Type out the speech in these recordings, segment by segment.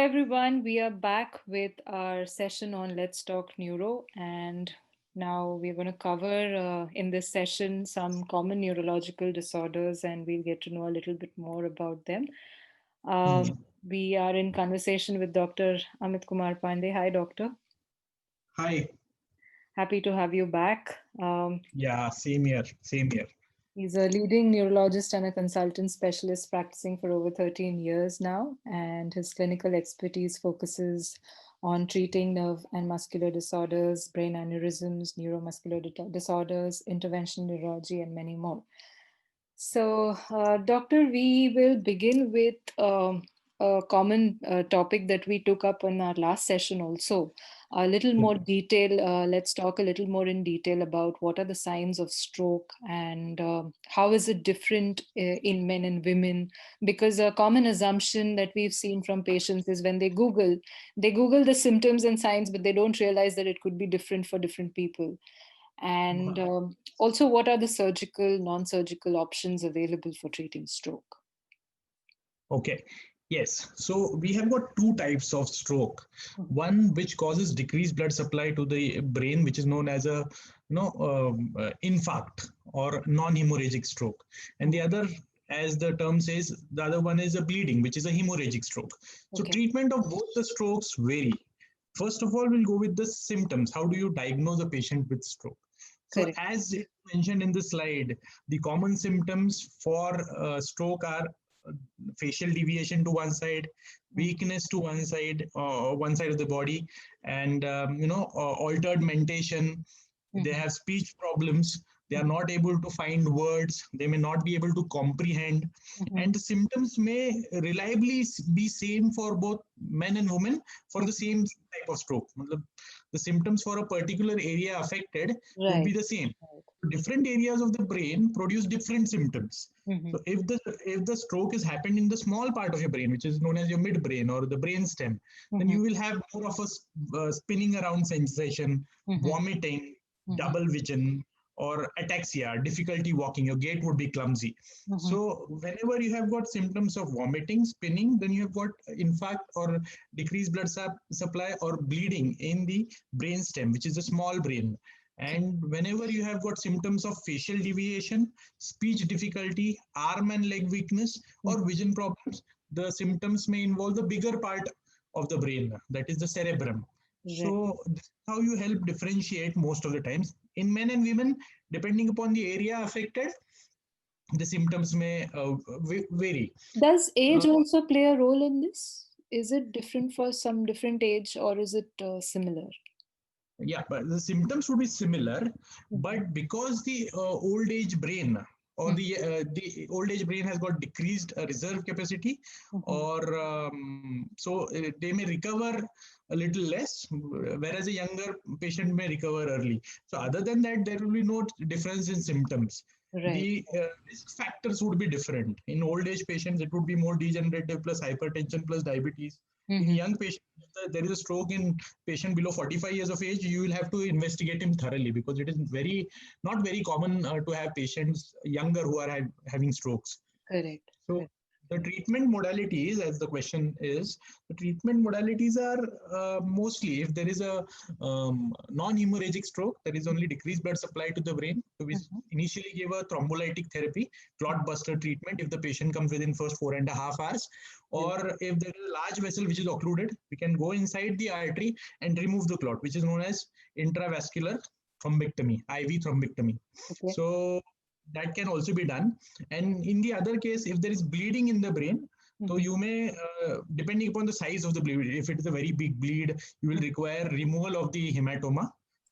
everyone. We are back with our session on Let's Talk Neuro. And now we're going to cover in this session some common neurological disorders, and we'll get to know a little bit more about them. Um, Mhm. we are in conversation with Dr. Amit Kumar Pandey. Hi, doctor. Hi. Happy to have you back. Yeah, same here. Same here. He's a leading neurologist and a consultant specialist practicing for over 13 years now, and his clinical expertise focuses on treating nerve and muscular disorders, brain aneurysms, neuromuscular disorders, interventional neurology, and many more. So, Doctor, we will begin with a common topic that we took up in our last session also. A little more detail. Let's talk a little more in detail about what are the signs of stroke and how is it different in men and women. Because a common assumption that we've seen from patients is when they Google the symptoms and signs, but they don't realize that it could be different for different people. And also, what are the surgical, non-surgical options available for treating stroke? Okay. Yes. So we have got two types of stroke. Mhm. One which causes decreased blood supply to the brain, which is known as a infarct or non-hemorrhagic stroke, and the other, as the term says, the other one is a bleeding, which is a hemorrhagic stroke. So Okay, treatment of both the strokes vary. First of all, we'll go with the symptoms. How do you diagnose a patient with stroke? So, correct. as it mentioned in the slide, the common symptoms for stroke are facial deviation to one side, Mhm. weakness to one side of the body, and altered mentation. They Mhm. have speech problems. They are not able to find words. They may not be able to comprehend, Mhm. and the symptoms may reliably be same for both men and women for the Mhm. same type of stroke. Matlab, the symptoms for a particular area affected would be Right. the same. Right. Different areas of the brain produce different symptoms. So Mhm. if the stroke has happened in the small part of your brain, which is known as your midbrain or the brain stem, then Mhm. you will have more of a spinning around sensation, Mhm. vomiting, Mhm. double vision, or ataxia, difficulty walking. Your gait would be clumsy. Mhm. So whenever you have got symptoms of vomiting, spinning, then you have got infarct or decreased blood supply or bleeding in the brain stem, which is the small brain. Okay. And whenever you have got symptoms of facial deviation, speech difficulty, arm and leg weakness, or Mhm. vision problems, the symptoms may involve the bigger part of the brain, that is the cerebrum. Right. So, this is how you help differentiate most of the times. In men and women, depending upon the area affected, the symptoms may vary. Does Uh, age also play a role in this? Is it different for some different age, or is it similar? Yeah, but the symptoms would be similar, Mhm. but because the old age brain or Mhm. the old age brain has got decreased reserve capacity, Mhm. or they may recover a little less, whereas a younger patient may recover early. So, other than that, there will be no difference in symptoms. Right. The risk factors would be different. In old age patients, it would be more degenerative plus hypertension plus diabetes. In Mhm. young patients, if there is a stroke in patient below 45 years of age, you will have to investigate him thoroughly, because it is not very common to have patients younger who are having strokes. Correct. So Correct. the treatment modalities, as the question is, the treatment modalities are mostly, if there is a non-hemorrhagic stroke, there is only decreased blood supply to the brain. So we Mhm. initially give a thrombolytic therapy, clot buster treatment, if the patient comes within first 4.5 hours, Right. or if there is a large vessel which is occluded, we can go inside the artery and remove the clot, which is known as intravascular thrombectomy, IV thrombectomy. Okay. So that can also be done. And in the other case, if there is bleeding in the brain, so Mhm. you may, depending upon the size of the bleed, if it is a very big bleed, you will Mhm. require removal of the hematoma,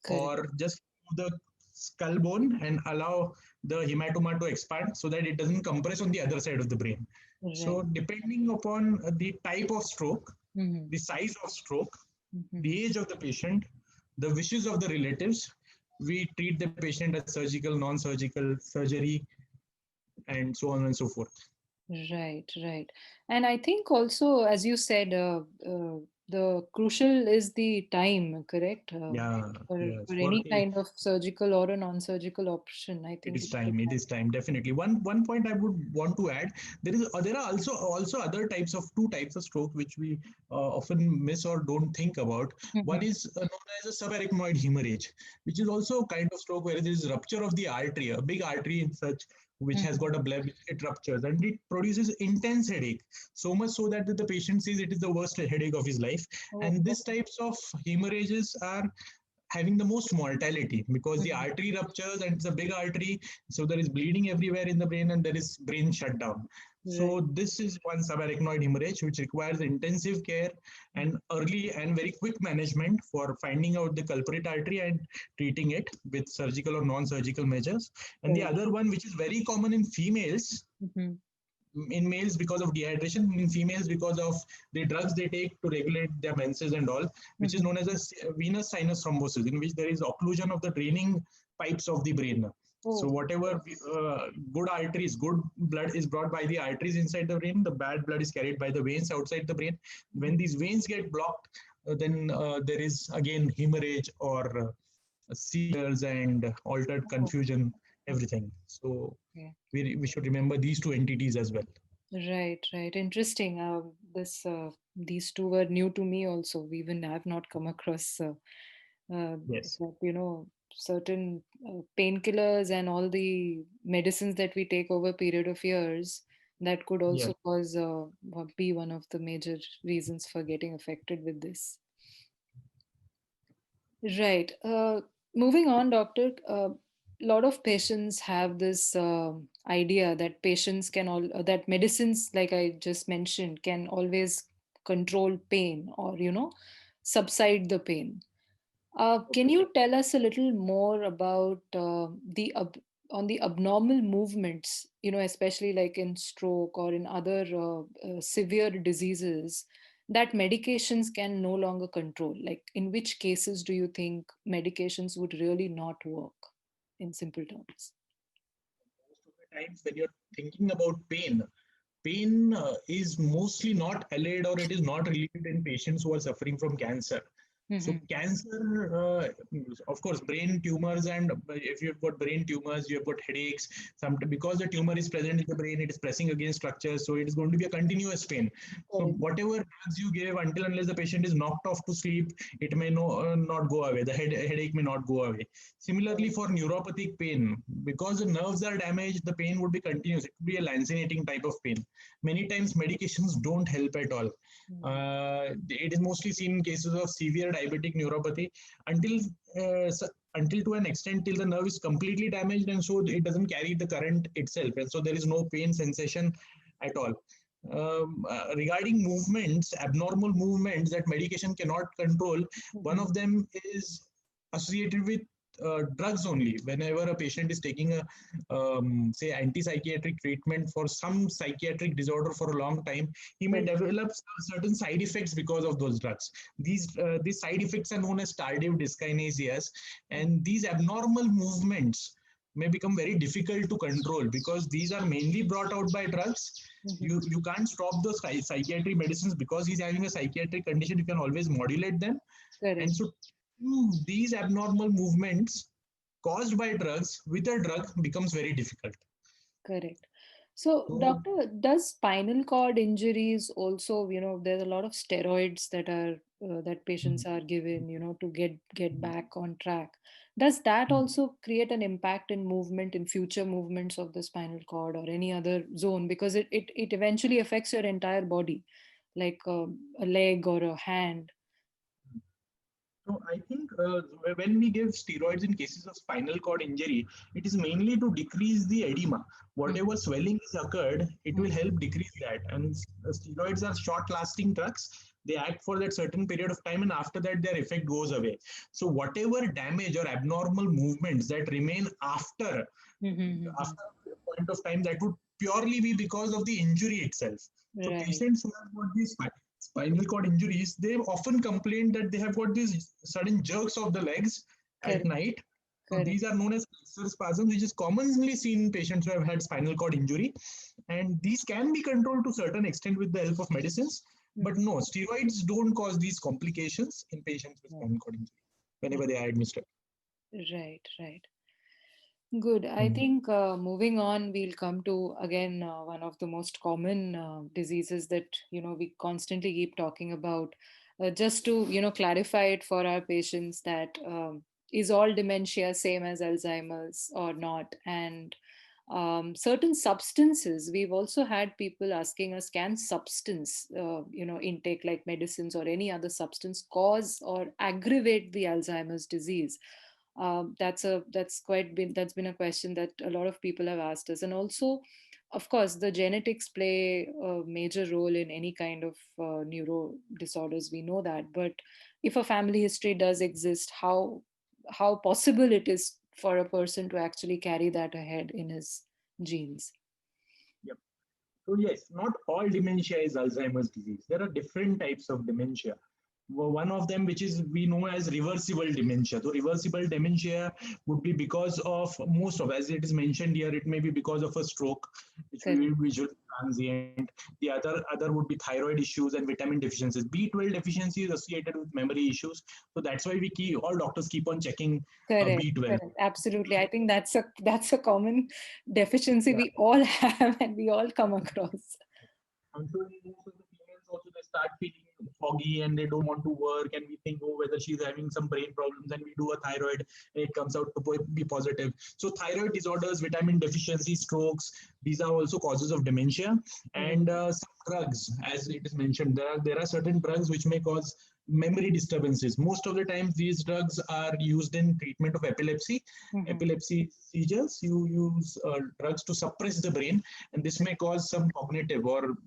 Correct. or just the skull bone and allow the hematoma to expand so that it doesn't compress on the other side of the brain. So, Right. depending upon the type of stroke, Mhm. the size of stroke, Mhm. the age of the patient, the wishes of the relatives, we treat the patient as surgical, non-surgical, surgery, and so on and so forth. Right, right. And I think also, as you said, the crucial is the time, correct? Yeah, For yes. any kind of surgical or a non-surgical option, I It think is it should time. It have. is time. Definitely. One point I would want to add. There are also other types of two types of stroke which we often miss or don't think about. One Mhm, is known as a subarachnoid hemorrhage, which is also a kind of stroke where there is rupture of the artery, a big artery in such which has mhm. got a bleb, it ruptures and it produces intense headache. So much so that the patient says it is the worst headache of his life. Oh, And these okay. types of hemorrhages are having the most mortality because the Mhm. artery ruptures and it's a big artery, so there is bleeding everywhere in the brain and there is brain shutdown. Right. So this is one subarachnoid hemorrhage which requires intensive care and early and very quick management for finding out the culprit artery and treating it with surgical or non-surgical measures. And the Correct. other one which is very common in females, Mhm. in males because of dehydration, in females because of the drugs they take to regulate their menses and all, which is Mhm. known as a venous sinus thrombosis, in which there is occlusion of the draining pipes of the brain. So Oh, whatever good arteries, good blood is brought by the arteries inside the brain, the bad blood is carried by the veins outside the brain. When mhm. these veins get blocked, then there is again hemorrhage or seizures and altered Oh, confusion, everything. So okay. we should remember these two entities as well. Right, right. Interesting. This these two were new to me also. Even I have not come across Yes. that, certain painkillers and all the medicines that we take over a period of years that could Yeah. also cause be one of the major reasons for getting affected with this. Right. Moving on, doctor. A lot of patients have this idea that patients can all that medicines, like I just mentioned, can always control pain or subside the pain. Can Okay. you tell us a little more about on the abnormal movements, especially like in stroke or in other severe diseases that medications can no longer control? Like, in which cases do you think medications would really not work, in simple terms? Most of the times when you're thinking about pain, pain is mostly not allayed or it is not relieved in patients who are suffering from cancer. So Hmm. cancer, of course, brain tumors, and if you've got brain tumors, you've got headaches. Because the tumor is present in the brain, it is pressing against structures, so it is going to be a continuous pain. So Correct. whatever drugs you give, until unless the patient is knocked off to sleep, it may not go away. The headache may not go away. Similarly, Correct. for neuropathic pain, because the nerves are damaged, the pain would be continuous. It would be a lancinating type of pain. Many times medications don't help at all. Mm. It is mostly seen in cases of severe diabetic neuropathy until until to an extent till the nerve is completely damaged and so it doesn't carry the current itself and so there is no pain sensation at all. Regarding movements, abnormal movements that medication cannot control, one Mhm. of them is associated with drugs only. Whenever a patient is taking a say anti-psychiatric treatment for some psychiatric disorder for a long time, he may Correct. develop certain side effects because of those drugs. These side effects are known as tardive dyskinesias, and these abnormal movements may become very difficult to control because these are mainly brought out by drugs. Mhm. You can't stop those psychiatric medicines because he's having a psychiatric condition. You can always modulate them, and Correct. so these abnormal movements caused by drugs with a drug becomes very difficult. Correct. So, So doctor, does spinal cord injuries also, there's a lot of steroids that are that patients are given, to get back on track. Does that also create an impact in movement, in future movements of the spinal cord or any other zone? Because it eventually affects your entire body, like a leg or a hand. So I think when we give steroids in cases of spinal cord injury, it is mainly to decrease the edema. Whatever Mhm. swelling has occurred, it will help decrease that. And steroids are short-lasting drugs. They act for that certain period of time, and after that, their effect goes away. So whatever damage or abnormal movements that remain Mhm. after a point of time, that would purely be because of the injury itself. So Right. patients who have got these spinal cord injuries, they often complain that they have got these sudden jerks of the legs at Correct. night. So Correct. these are known as flexor spasms, which is commonly seen in patients who have had spinal cord injury. And these can be controlled to a certain extent with the help of medicines. But no, steroids don't cause these complications in patients with Yeah. spinal cord injury Yeah. whenever they are administered. Right, right. Good. I Mm. think moving on, we'll come to again one of the most common diseases that we constantly keep talking about. Just to clarify it for our patients that is all dementia same as Alzheimer's or not, and certain substances. We've also had people asking us, can substance intake like medicines or any other substance cause or aggravate the Alzheimer's disease? That's been a question that a lot of people have asked us. And also, of course, the genetics play a major role in any kind of neuro disorders, we know that. But if a family history does exist, how possible it is for a person to actually carry that ahead in his genes? Yep. So yes, not all dementia is Alzheimer's disease. There are different types of dementia. One of them, which is we know as reversible dementia. So reversible dementia would be because of most of, as it is mentioned here, it may be because of a stroke, Correct. which will be transient. The other would be thyroid issues and vitamin deficiencies. B12 deficiency is associated with memory issues. So that's why all doctors keep on checking Correct, B12. correct. Absolutely. I think that's a common deficiency we all have and we all come across. I'm sure most of the females also they start feeling foggy and they don't want to work, and we think, oh, whether she's having some brain problems, and we do a thyroid and it comes out to be positive. So thyroid disorders, vitamin deficiency, strokes, these are also causes of dementia. And Mm. some drugs, as it is mentioned, there are certain drugs which may cause memory disturbances. Most of the times these drugs are used in treatment of Mhm. epilepsy seizures. You use drugs to suppress the brain, and this may cause some cognitive or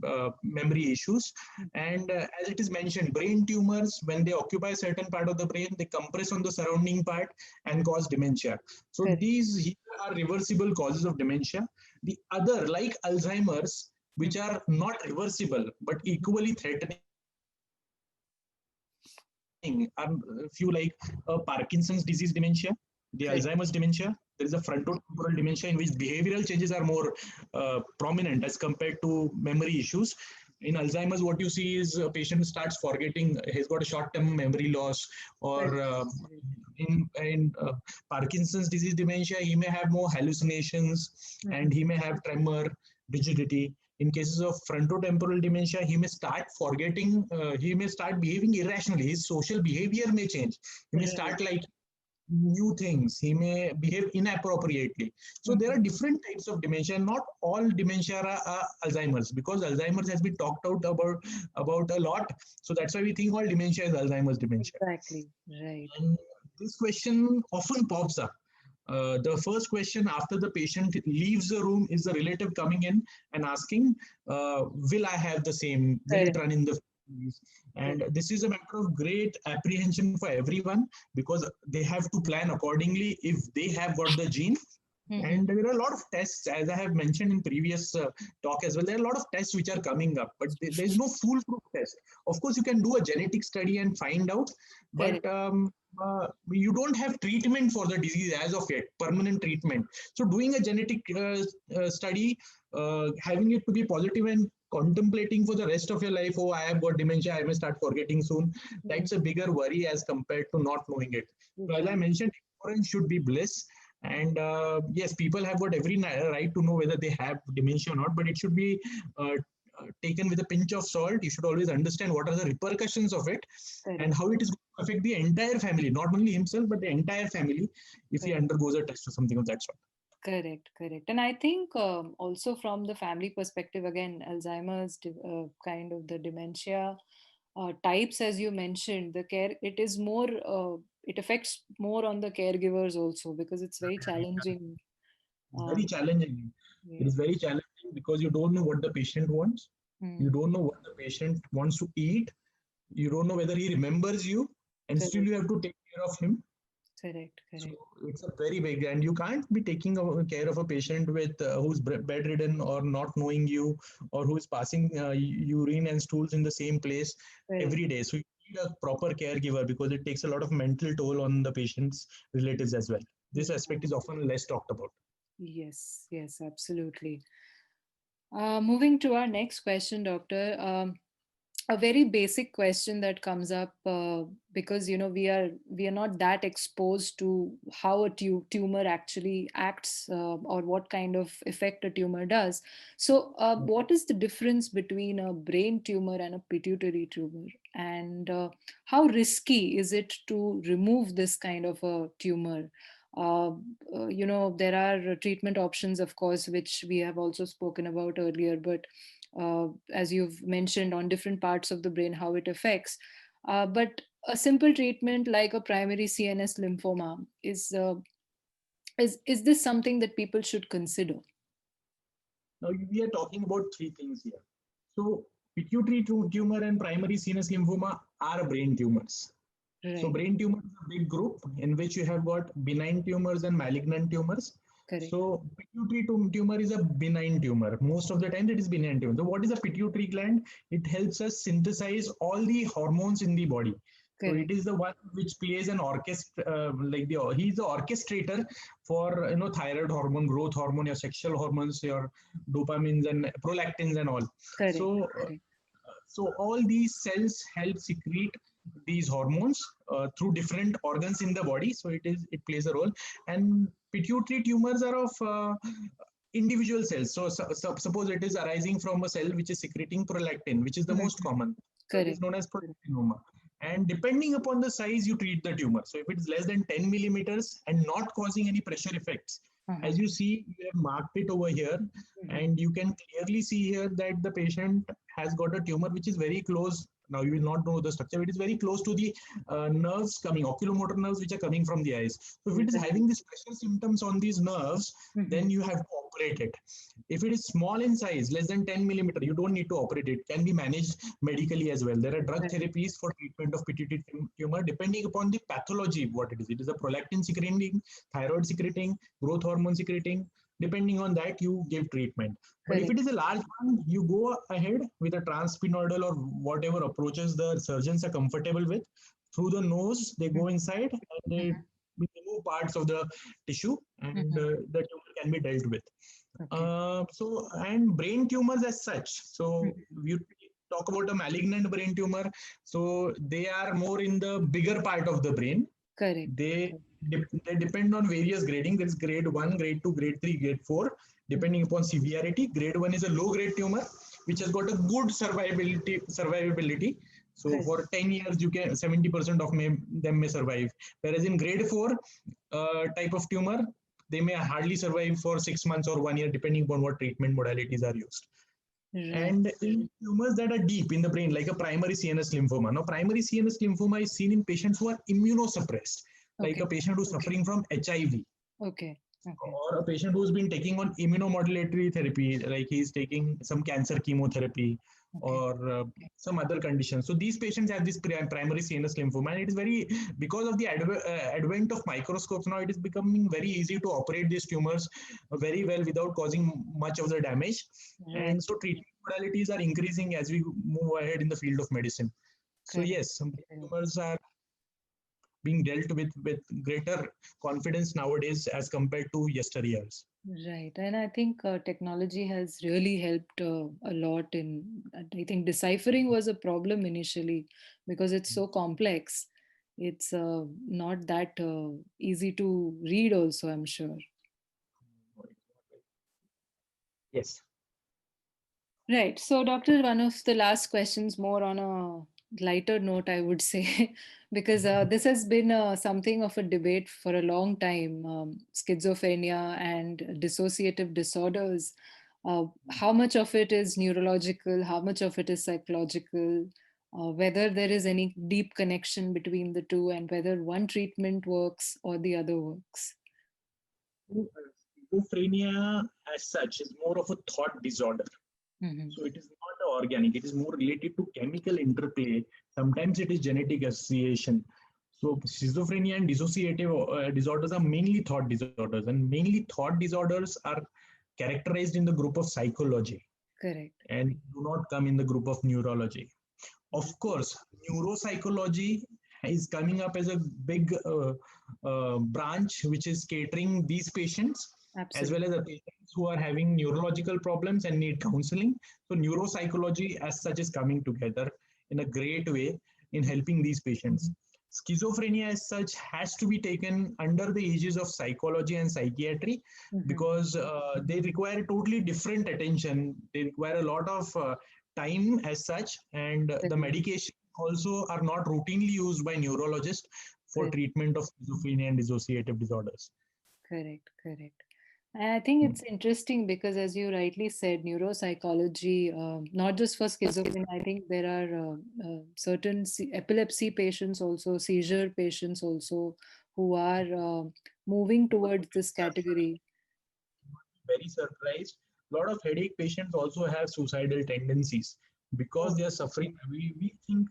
memory issues. And as it is mentioned, brain tumors, when they occupy a certain part of the brain, they compress on the surrounding part and cause dementia. So Correct. these here are reversible causes of dementia. The other, like Alzheimer's, which are not reversible but equally threatening, are a few like Parkinson's disease dementia, the Alzheimer's dementia. There is a Correct. frontotemporal dementia in which behavioral changes are more prominent as compared to memory issues. In Alzheimer's, what you see is a patient starts forgetting, he's got a short-term memory loss, or Correct. Correct. in Parkinson's disease dementia, he may have more hallucinations and Mhm. he may have tremor, rigidity. In cases of frontotemporal dementia, he may start forgetting, he may start behaving irrationally. His social behavior may change. He may Right. start like new things. He may behave inappropriately. So there are Mhm. different types of dementia. Not all dementia are Alzheimer's, because Alzheimer's has been talked out about a lot. So that's why we think all dementia is Alzheimer's dementia. Exactly. Right. And this question often pops up. The first question after the patient leaves the room is the relative coming in and asking, will I have the same? Will it Correct. run in the families? Correct. And this is a matter of great apprehension for everyone, because they have to plan accordingly if they have got the gene. Mhm. And there are a lot of tests, as I have mentioned in previous talk as well. There are a lot of tests which are coming up, but there is no foolproof test. Of course, you can do a genetic study and find out, but Correct. you don't have treatment for the disease as of yet, permanent treatment. So, doing a genetic study, having it to be positive and contemplating for the rest of your life, oh, I have got dementia, I may start forgetting soon. Mhm. That's a bigger worry as compared to not knowing it. So, as I Right. mentioned, ignorance should be bliss. And yes, people have got every right to know whether they have dementia or not, but it should be taken with a pinch of salt. You should always understand what are the repercussions of it and Correct. how it is going to affect the entire family, not only himself, but the entire family if he Correct. undergoes a test or something of that sort. Correct, correct. And I think also from the family perspective, again, Alzheimer's, kind of the dementia types, as you mentioned, the care, it affects more on the caregivers also because it's very challenging. It's very Um, challenging. It yeah. is very challenging because you don't know what the patient wants. You Mm, don't know what the patient wants to eat. You don't know whether he remembers you, and still correct, you have to take care of him. correct, So correct. it's a very big, and you can't be taking care of a patient with who's bedridden or not knowing you, or who is passing urine and stools in the same place Correct. every day. So you need a proper caregiver because it takes a lot of mental toll on the patient's relatives as well. This aspect is Right. often less talked about. Yes, yes, absolutely. Moving to our next question, Doctor. a very basic question that comes up, because we are not that exposed to how a tumor actually acts, or what kind of effect a tumor does. So what is the difference between a brain tumor and a pituitary tumor, and how risky is it to remove this kind of a tumor? uh, there are treatment options, of course, which we have also spoken about earlier, but as you've mentioned, on different parts of the brain, how it affects. But a simple treatment like a primary CNS lymphoma is this something that people should consider? Now we are talking about three things here. So pituitary tumor and primary CNS lymphoma are brain tumors. So Right. brain tumor is a big group in which you have got benign tumors and malignant tumors. Correct. So pituitary tumor is a benign tumor. Most of the time it is benign tumor. So what is a pituitary gland? It helps us synthesize all the hormones in the body. So it Correct. is the one which plays an orchestra, he's the orchestrator for thyroid hormone, growth hormone, your sexual hormones, your dopamines and prolactins and all. Correct. So Correct. so all these cells help secrete these hormones through different organs in the body. So it plays a role. And pituitary tumors are of individual cells. So suppose it is arising from a cell which is secreting prolactin, which is the Mhm. most common. So it is Correct. known as prolactinoma. And depending upon the size, you treat the tumor. So if it is less than 10 millimeters and not causing any pressure effects, Uh-huh. as you see, you have marked it over here, Mhm. and you can clearly see here that the patient has got a tumor which is very close. Now you will not know the structure. It is very close to the nerves coming, oculomotor nerves which are coming from the eyes. So if it is Right. having these pressure symptoms on these nerves, then Mhm. you have to operate it. If it is small in size, less than 10 millimeter, you don't need to operate it. It can be managed medically as well. There are drug Right. therapies for treatment of pituitary tumor depending upon the pathology, what it is. It is a prolactin secreting, thyroid secreting, growth hormone secreting. Depending on that, you give treatment. But if Correct. it is a large one, you go ahead with a transsphenoidal or whatever approaches the surgeons are comfortable with. Through the nose, they go Mhm. inside and they Mhm. remove parts of the tissue, and Mhm. the tumor can be dealt with. Okay. And brain tumors as such. So Mhm. you talk about a malignant brain tumor. So they are more in the bigger part of the brain. Correct. They Correct. they depend on various grading. There is grade 1, grade 2, grade 3, grade 4. Mhm. Depending upon severity, grade 1 is a low grade tumor which has got a good survivability. So Correct. for 10 years, you can 70% of them may survive. Whereas in grade 4 type of tumor, they may hardly survive for 6 months or 1 year, depending upon what treatment modalities are used. Right. And in tumors that are deep in the brain, like a primary CNS lymphoma. Now, primary CNS lymphoma is seen in patients who are immunosuppressed, like Okay. a patient who's suffering from HIV, Okay. Okay. or a patient who's been taking on immunomodulatory therapy, like he's taking some cancer chemotherapy Okay. or Okay. some other conditions. So these patients have this primary CNS lymphoma, and it is very, because of the advent of microscopes now, it is becoming very easy to operate these tumors very well without causing much of the damage. Right. And so treatment modalities are increasing as we move ahead in the field of medicine. So Correct. yes, some Correct. tumors are being dealt with greater confidence nowadays as compared to yesteryears. Right. And I think technology has really helped a lot in, I think deciphering was a problem initially because it's so complex. It's not that easy to read, also, I'm sure. Yes. Right. So, Doctor, one of the last questions, more on a lighter note, I would say, because this has been something of a debate for a long time, schizophrenia and dissociative disorders. How much of it is neurological? How much of it is psychological? Whether there is any deep connection between the two, and whether one treatment works or the other works. Schizophrenia as such is more of a thought disorder. Hmm. So it is not organic, it is more related to chemical interplay. Sometimes it is genetic association. So schizophrenia and dissociative disorders are mainly thought disorders, and mainly thought disorders are characterized in the group of psychology Correct. and do not come in the group of neurology. Of course, neuropsychology is coming up as a big branch which is catering these patients as well Absolutely. as the patients who are having neurological problems and need counseling. So neuropsychology as such is coming together in a great way in helping these patients. Schizophrenia as such has to be taken under the aegis of psychology and psychiatry, Mhm. because they require totally different attention. They require a lot of time as such, and the Correct, medication also are not routinely used by neurologists for correct, treatment of schizophrenia and dissociative disorders. correct, correct. And I think it's interesting because, as you rightly said, neuropsychology, not just for schizophrenia, I think there are certain epilepsy patients also, seizure patients also, who are moving towards this category. Very surprised. A lot of headache patients also have suicidal tendencies because Oh, they are suffering. We think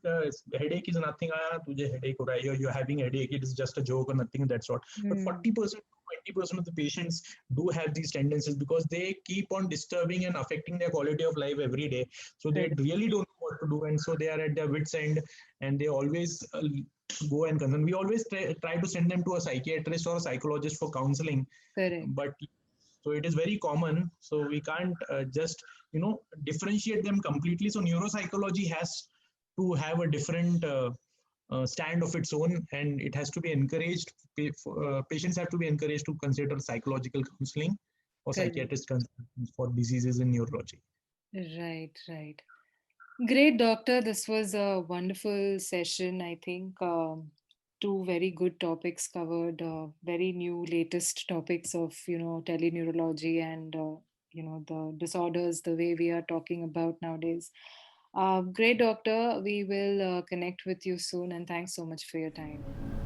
headache is nothing. Ah, tujhe headache ho raha hai, you're having headache. It is just a joke or nothing of that sort. But hmm, 40% to 20% of the patients do have these tendencies because they keep on disturbing and affecting their quality of life every day. So they correct, really don't know what to do, and so they are at their wits' end, and they always go and concern. We always try to send them to a psychiatrist or a psychologist for counseling, correct, but so it is very common, so we can't just differentiate them completely. So neuropsychology has to have a different stand of its own, and it has to be encouraged. Patients have to be encouraged to consider psychological counseling or correct. psychiatrist consultations for diseases in neurology. Right, right. Great, doctor. This was a wonderful session. I think two very good topics covered, very new, latest topics of teleneurology and the disorders, the way we are talking about nowadays. Great, doctor. We will connect with you soon, and thanks so much for your time.